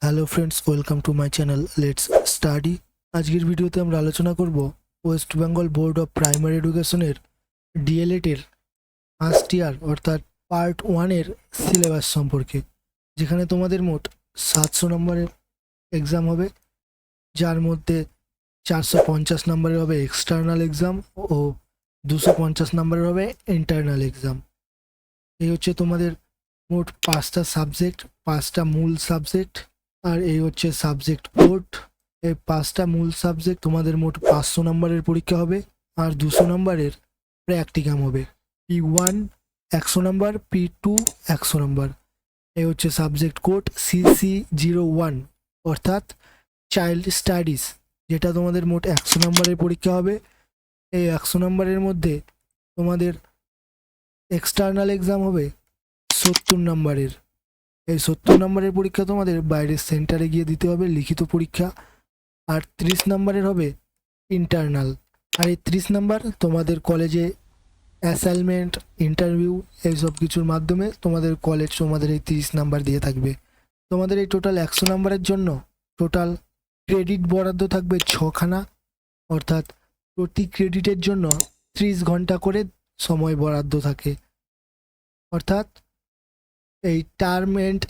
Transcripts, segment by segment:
Hello friends, welcome to my channel let's study. আজকের ভিডিওতে আমরা আলোচনা করব West Bengal board of primary এডুকেশনের ডিএলএড এর ফার্স্ট ইয়ার অর্থাৎ পার্ট 1 এর সিলেবাস সম্পর্কে, যেখানে তোমাদের মোট 700 নম্বরের এক্সাম হবে, যার মধ্যে 450 নম্বরের হবে এক্সটার্নাল এক্সাম ও 250 নম্বরের হবে ইন্টারনাল এক্সাম। এই হচ্ছে তোমাদের মোট 5টা সাবজেক্ট, 5টা মূল সাবজেক্ট, আর এই হচ্ছে সাবজেক্ট কোড। এই 5টা মূল সাবজেক্ট তোমাদের মোট 500 নম্বরের পরীক্ষা হবে, আর 200 নম্বরের প্র্যাকটিকাম হবে। P1 100 নম্বর, P2 100 নম্বর। এই হচ্ছে সাবজেক্ট কোড CC01 অর্থাৎ চাইল্ড স্টাডিজ, যেটা তোমাদের মোট 100 নম্বরের পরীক্ষা হবে। এই 100 নম্বরের মধ্যে তোমাদের এক্সটার্নাল এক্সাম হবে 70 নম্বরের। এই 70 নম্বরের পরীক্ষা তোমাদের বাইরের সেন্টারে গিয়ে দিতে হবে, লিখিত পরীক্ষা। আর 30 নম্বরের হবে ইন্টারনাল। আর এই 30 নম্বর তোমাদের কলেজে অ্যাসাইনমেন্ট, ইন্টারভিউ এইসব কিছুর মাধ্যমে তোমাদের কলেজ তোমাদের এই 30 নাম্বার দিয়ে থাকবে। তোমাদের এই টোটাল 100 নম্বরের জন্য টোটাল ক্রেডিট বরাদ্দ থাকবে 6খানা, অর্থাৎ প্রতি ক্রেডিটের জন্য 30 ঘন্টা করে সময় বরাদ্দ থাকে। অর্থাৎ এই টার্ম এন্ড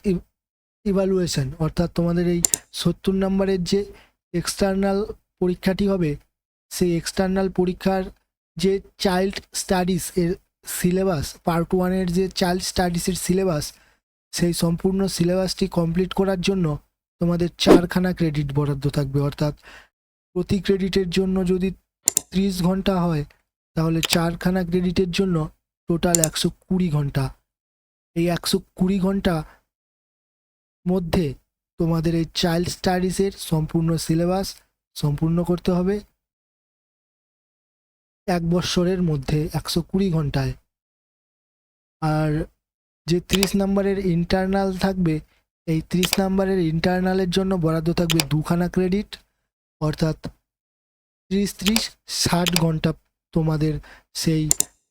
ইভালুয়েশন, অর্থাৎ তোমাদের এই 70 নম্বরের যে এক্সটার্নাল পরীক্ষাটি হবে, সেই এক্সটার্নাল পরীক্ষার যে চাইল্ড স্টাডিজ এর সিলেবাস, পার্ট 1 এর যে চাইল্ড স্টাডিজের সিলেবাস, সেই সম্পূর্ণ সিলেবাসটি কমপ্লিট করার জন্য তোমাদের 4খানা ক্রেডিট বরাদ্দ থাকবে। অর্থাৎ প্রতি ক্রেডিটের জন্য যদি 30 ঘন্টা হয়, তাহলে 4খানা ক্রেডিটের জন্য টোটাল 120 ঘন্টা। এই 120 ঘন্টা মধ্যে তোমাদের এই চাইল্ড স্টাডিজের সম্পূর্ণ সিলেবাস সম্পূর্ণ করতে হবে 1 বছরের মধ্যে 120 ঘন্টায়। আর যে 30 নম্বরের ইন্টারনাল থাকবে, এই 30 নম্বরের ইন্টারনালের জন্য বরাদ্দ থাকবে 2খানা ক্রেডিট, অর্থাৎ 30-30-60 ঘন্টা তোমাদের সেই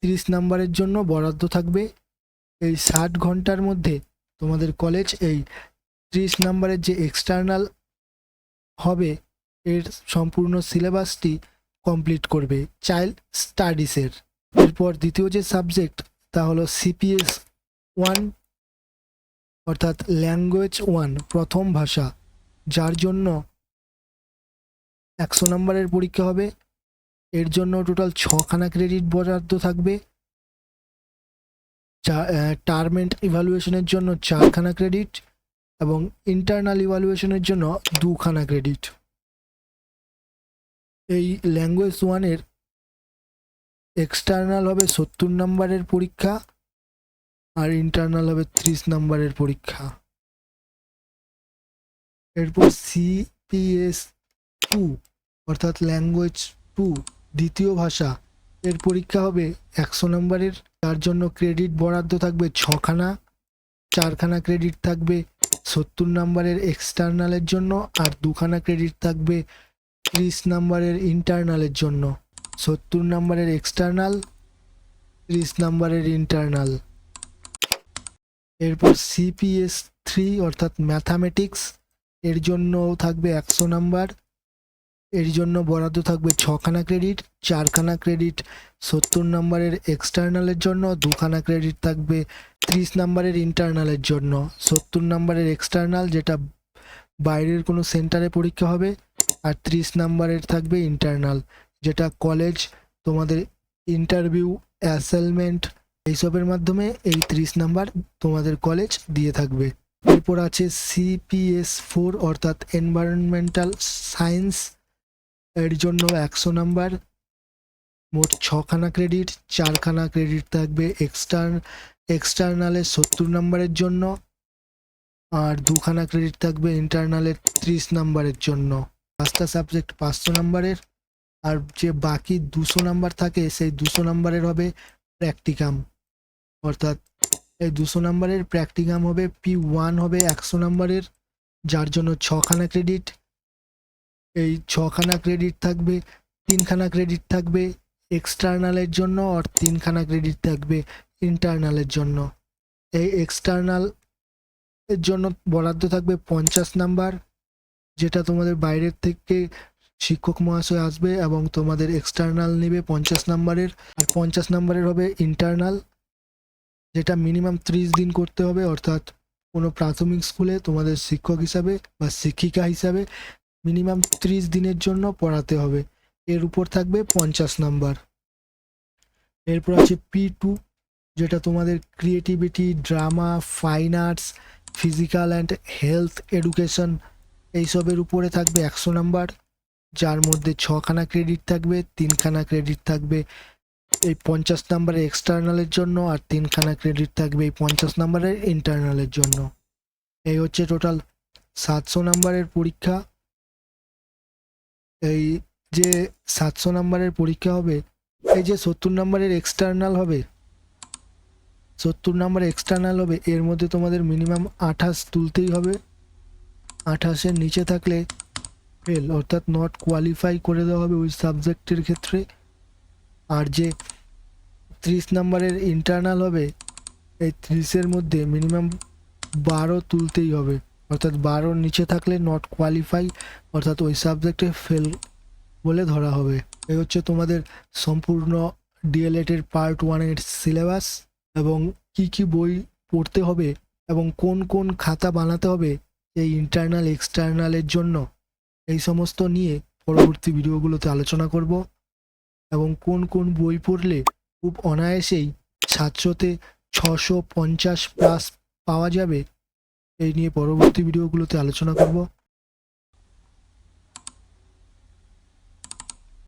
30 নম্বরের জন্য বরাদ্দ থাকবে। এই 60 ঘন্টার মধ্যে তোমাদের কলেজ এই 30 নম্বরের যে এক্সটার্নাল হবে এর সম্পূর্ণ সিলেবাসটি কমপ্লিট করবে চাইল্ড স্টাডিজের। এরপর দ্বিতীয় যে সাবজেক্ট, তা হলো CPS 1 অর্থাৎ ল্যাঙ্গুয়েজ 1 প্রথম ভাষা, যার জন্য 100 নম্বরের পরীক্ষা হবে। এর জন্য টোটাল 6খানা ক্রেডিট বরাদ্দ থাকবে। টার্ম এন্ড ইভালুয়েশনের জন্য 4খানা ক্রেডিট এবং ইন্টারনাল ইভালুয়েশনের জন্য 2খানা ক্রেডিট। এই ল্যাঙ্গুয়েজ 1 এর এক্সটার্নাল হবে 70 নম্বরের পরীক্ষা, আর ইন্টারনাল হবে 30 নম্বরের পরীক্ষা। এরপর CPS 2 অর্থাৎ ল্যাঙ্গুয়েজ 2 দ্বিতীয় ভাষা, এর পরীক্ষা হবে 100 নম্বরের। তার জন্য ক্রেডিট বরাদ্দ থাকবে 6খানা, 4খানা ক্রেডিট থাকবে 70 নম্বরের এক্সটার্নালের জন্য, আর 2খানা ক্রেডিট থাকবে 30 নম্বরের ইন্টারনালের জন্য। 70 নম্বরের এক্সটার্নাল, 30 নম্বরের ইন্টারনাল। এরপর CPS 3 অর্থাৎ ম্যাথামেটিক্স, এর জন্য থাকবে 100 নাম্বার। এর জন্য বরাদ্দ থাকবে 6খানা ক্রেডিট, 4খানা ক্রেডিট 70 নম্বরের এক্সটার্নালের জন্য, 2খানা ক্রেডিট থাকবে 30 নম্বরের ইন্টারনালের জন্য। 70 নম্বরের এক্সটার্নাল, যেটা বাইরের কোনো সেন্টারে পরীক্ষা হবে, আর 30 নম্বরের থাকবে ইন্টারনাল, যেটা কলেজ তোমাদের ইন্টারভিউ, অ্যাসাইনমেন্ট এইসবের মাধ্যমে এই 30 নাম্বার তোমাদের কলেজ দিয়ে থাকবে। এরপর আছে CPS 4 অর্থাৎ এনভায়রনমেন্টাল সায়েন্স, এর জন্য 100 নাম্বার, মোট 6খানা ক্রেডিট, 4খানা ক্রেডিট থাকবে এক্সটার্নালে 70 নম্বরের জন্য, আর 2খানা ক্রেডিট থাকবে ইন্টারনালের 30 নম্বরের জন্য। 5টা সাবজেক্ট 500 নম্বরের, আর যে বাকি 200 নাম্বার থাকে সেই 200 নাম্বারের হবে প্র্যাকটিকাম। অর্থাৎ এই 200 নম্বরের প্র্যাকটিকাম হবে P1 হবে 100 নম্বরের, যার জন্য 6খানা ক্রেডিট। এই 6খানা ক্রেডিট থাকবে, 3খানা ক্রেডিট থাকবে এক্সটার্নালের জন্য, আর 3খানা ক্রেডিট থাকবে ইন্টারনালের জন্য। এই এক্সটার্নাল এর জন্য বরাদ্দ থাকবে 50 নাম্বার, যেটা তোমাদের বাইরের থেকে শিক্ষক মহাশয় আসবে এবং তোমাদের এক্সটার্নাল নেবে 50 নাম্বারের। আর 50 নাম্বারের হবে ইন্টারনাল, যেটা মিনিমাম 30 দিন করতে হবে, অর্থাৎ কোনো প্রাথমিক স্কুলে তোমাদের শিক্ষক হিসাবে বা শিক্ষিকা হিসাবে মিনিমাম 30 দিনের জন্য পড়াতে হবে। এর উপর থাকবে 50 নাম্বার। এরপর আছে P2, যেটা তোমাদের creativity, drama, fine arts, physical and health education এইসবের উপরে থাকবে 100 নাম্বার, যার মধ্যে 6খানা ক্রেডিট থাকবে, 3খানা ক্রেডিট থাকবে এই 50 নাম্বারের এক্সটার্নালের জন্য, আর 3খানা ক্রেডিট থাকবে এই 50 নাম্বারের ইন্টারনালের জন্য। এই হচ্ছে টোটাল 700 নাম্বারের পরীক্ষা। এই যে 700 নাম্বারের পরীক্ষা হবে, এই যে 70 নাম্বারের এক্সটার্নাল হবে, 70 নাম্বার এক্সটার্নাল হবে, এর মধ্যে তোমাদের মিনিমাম 28 তুলতেই হবে। 28-এর নিচে থাকলে ফেল, অর্থাৎ নট কোয়ালিফাই করে দেওয়া হবে ওই সাবজেক্টের ক্ষেত্রে। আর যে 30 নাম্বারের ইন্টারনাল হবে, এই 30-এর মধ্যে মিনিমাম 12 তুলতেই হবে, অর্থাৎ 12-র নিচে থাকলে নট কোয়ালিফাই, অর্থাৎ ওই সাবজেক্টে ফেল বলে ধরা হবে। এই হচ্ছে তোমাদের সম্পূর্ণ ডিএলএড-এর পার্ট 1-এর সিলেবাস, এবং কি কি বই পড়তে হবে এবং কোন কোন খাতা বানাতে হবে এই ইন্টারনাল এক্সটার্নালের জন্য, এই সমস্ত নিয়ে পরবর্তী ভিডিওগুলোতে আলোচনা করব। এবং কোন কোন বই পড়লে খুব অনায়াসেই 700-তে 650 প্লাস পাওয়া যাবে, এই নিয়ে পরবর্তী ভিডিওগুলোতে আলোচনা করব।